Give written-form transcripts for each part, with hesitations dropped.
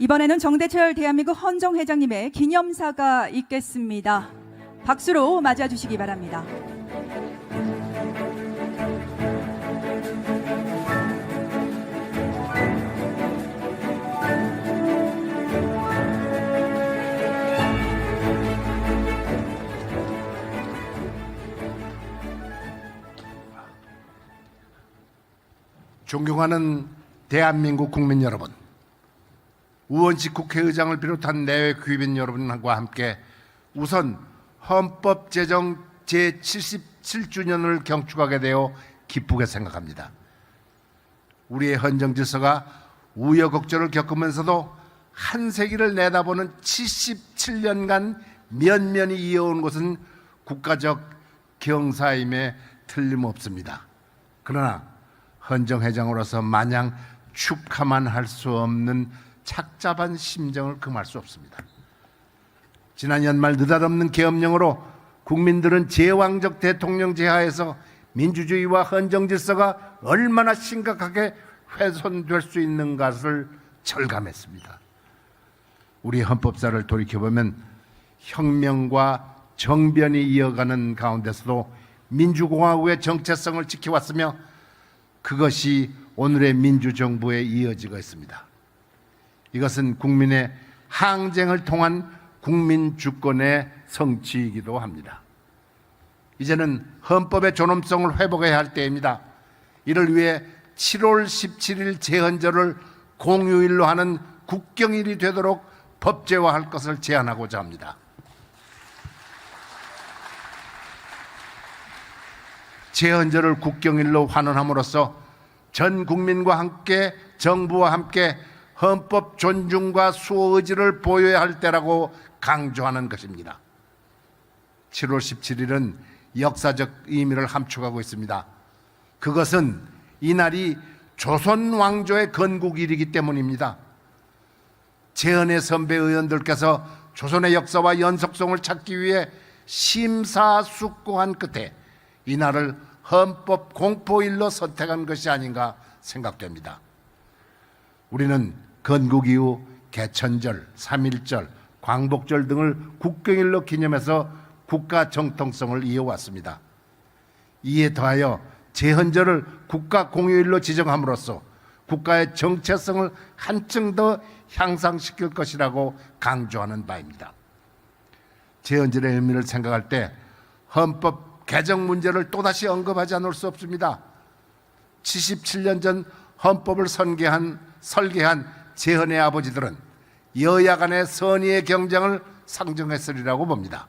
이번에는 정대철 대한민국 헌정회장님의 기념사가 있겠습니다. 박수로 맞아 주시기 바랍니다. 존경하는 대한민국 국민 여러분, 우원식 국회의장을 비롯한 내외 귀빈 여러분과 함께 우선 헌법 제정 제77주년을 경축하게 되어 기쁘게 생각합니다. 우리의 헌정 질서가 우여곡절을 겪으면서도 한 세기를 내다보는 77년간 면면이 이어온 것은 국가적 경사임에 틀림없습니다. 그러나 헌정회장으로서 마냥 축하만 할 수 없는 착잡한 심정을 금할 수 없습니다. 지난 연말 느닷없는 계엄령으로 국민들은 제왕적 대통령제 하에서 민주주의와 헌정질서가 얼마나 심각하게 훼손될 수 있는 것을 절감했습니다. 우리 헌법사를 돌이켜보면 혁명과 정변이 이어가는 가운데서도 민주공화국의 정체성을 지켜왔으며 그것이 오늘의 민주정부에 이어지고 있습니다. 이것은 국민의 항쟁을 통한 국민주권의 성취이기도 합니다. 이제는 헌법의 존엄성을 회복해야 할 때입니다. 이를 위해 7월 17일 제헌절을 공휴일로 하는 국경일이 되도록 법제화할 것을 제안하고자 합니다. 제헌절을 국경일로 환원함으로써 전 국민과 함께 정부와 함께 헌법 존중과 수호 의지를 보여야 할 때라고 강조하는 것입니다. 7월 17일은 역사적 의미를 함축하고 있습니다. 그것은 이날이 조선 왕조의 건국일이기 때문입니다. 제헌의 선배 의원들께서 조선의 역사와 연속성을 찾기 위해 심사숙고한 끝에 이날을 헌법 공포일로 선택한 것이 아닌가 생각됩니다. 우리는 건국 이후 개천절, 3.1절, 광복절 등을 국경일로 기념해서 국가 정통성을 이어왔습니다. 이에 더하여 제헌절을 국가 공휴일로 지정함으로써 국가의 정체성을 한층 더 향상시킬 것이라고 강조하는 바입니다. 제헌절의 의미를 생각할 때 헌법 개정 문제를 또다시 언급하지 않을 수 없습니다. 77년 전 헌법을 설계한 제헌의 아버지들은 여야 간의 선의의 경쟁을 상정했으리라고 봅니다.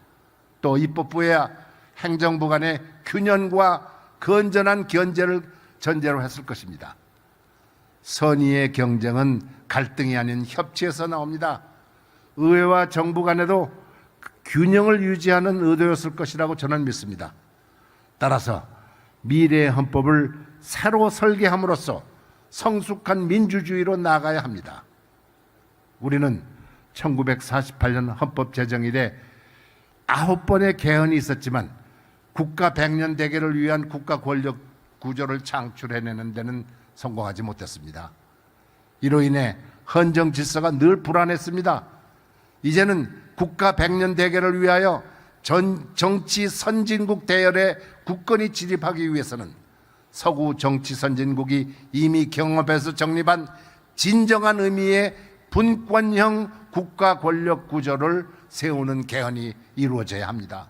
또 입법부와 행정부 간의 균형과 건전한 견제를 전제로 했을 것입니다. 선의의 경쟁은 갈등이 아닌 협치에서 나옵니다. 의회와 정부 간에도 균형을 유지하는 의도였을 것이라고 저는 믿습니다. 따라서 미래의 헌법을 새로 설계함으로써 성숙한 민주주의로 나아가야 합니다. 우리는 1948년 헌법 제정 이래 9번의 개헌이 있었지만 국가 100년 대계를 위한 국가 권력 구조를 창출해내는 데는 성공하지 못했습니다. 이로 인해 헌정 질서가 늘 불안했습니다. 이제는 국가 100년 대계를 위하여 정치 선진국 대열에 국권이 진입하기 위해서는 서구 정치 선진국이 이미 경험해서 정립한 진정한 의미의 분권형 국가 권력 구조를 세우는 개헌이 이루어져야 합니다.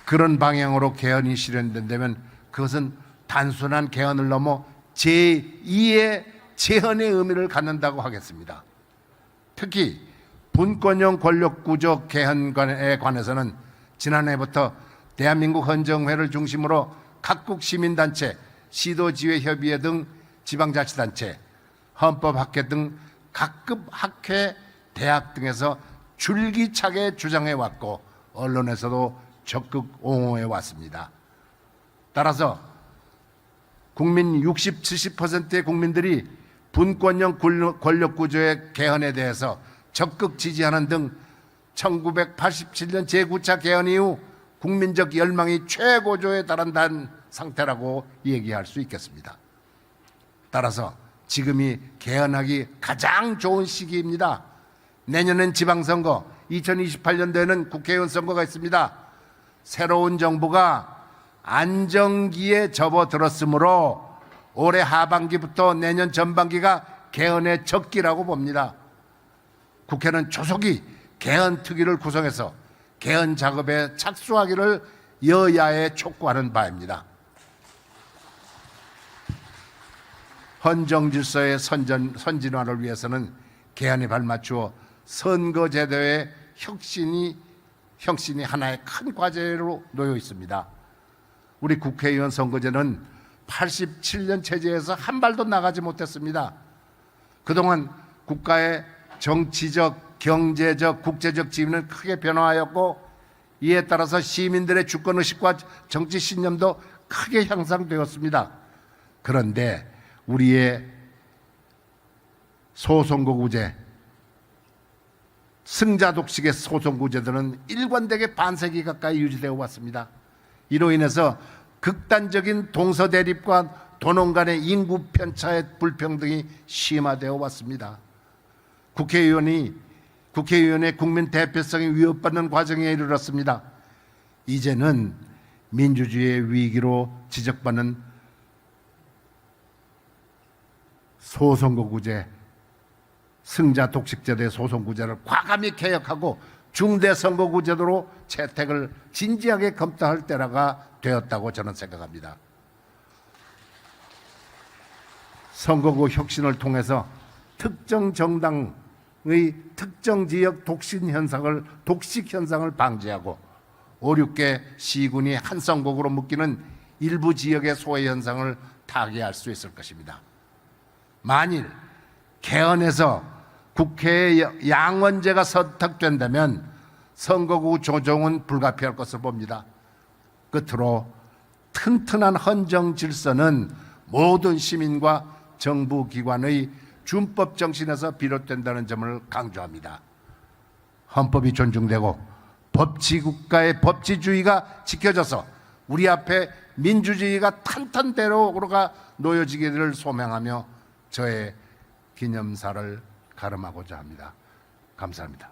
그런 방향으로 개헌이 실현된다면 그것은 단순한 개헌을 넘어 제2의 제헌의 의미를 갖는다고 하겠습니다. 특히 분권형 권력구조 개헌에 관해서는 지난해부터 대한민국 헌정회를 중심으로 각국 시민단체, 시도지회협의회 등 지방자치단체, 헌법학회 등 각급 학회, 대학 등에서 줄기차게 주장해왔고 언론에서도 적극 옹호해왔습니다. 따라서 국민 60, 70%의 국민들이 분권형 권력구조의 개헌에 대해서 적극 지지하는 등 1987년 제9차 개헌 이후 국민적 열망이 최고조에 달한다는 상태라고 얘기할 수 있겠습니다. 따라서 지금이 개헌하기 가장 좋은 시기입니다. 내년엔 지방선거, 2028년도에는 국회의원 선거가 있습니다. 새로운 정부가 안정기에 접어들었으므로 올해 하반기부터 내년 전반기가 개헌의 적기라고 봅니다. 국회는 조속히 개헌 특위를 구성해서 개헌 작업에 착수하기를 여야에 촉구하는 바입니다. 헌정 질서의 선진화를 위해서는 개헌에 발맞추어 선거제도의 혁신이 하나의 큰 과제로 놓여 있습니다. 우리 국회의원 선거제는 87년 체제에서 한 발도 나가지 못했습니다. 그동안 국가의 정치적, 경제적, 국제적 지위는 크게 변화하였고 이에 따라서 시민들의 주권의식과 정치 신념도 크게 향상되었습니다. 그런데 우리의 소선거구제, 승자 독식의 소선거구제들은 일관되게 반세기 가까이 유지되어 왔습니다. 이로 인해서 극단적인 동서 대립과 도농 간의 인구 편차의 불평등이 심화되어 왔습니다. 국회의원의 국민 대표성이 위협받는 과정에 이르렀습니다. 이제는 민주주의의 위기로 지적받는 소선거구제, 승자 독식제도의 소선거구제를 과감히 개혁하고 중대선거구제도로 채택을 진지하게 검토할 때가 되었다고 저는 생각합니다. 선거구 혁신을 통해서 특정 정당의 특정 지역 독식 현상을 방지하고 5, 6개 시군이 한 선거구로 묶이는 일부 지역의 소외 현상을 타개할 수 있을 것입니다. 만일 개헌에서 국회의 양원제가 선택된다면 선거구 조정은 불가피할 것을 봅니다. 끝으로 튼튼한 헌정 질서는 모든 시민과 정부 기관의 준법 정신에서 비롯된다는 점을 강조합니다. 헌법이 존중되고 법치국가의 법치주의가 지켜져서 우리 앞에 민주주의가 탄탄대로가 놓여지기를 소명하며 저의 기념사를 가름하고자 합니다. 감사합니다.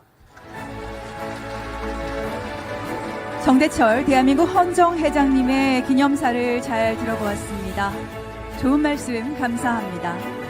정대철 대한민국 헌정회장님의 기념사를 잘 들어보았습니다. 좋은 말씀 감사합니다.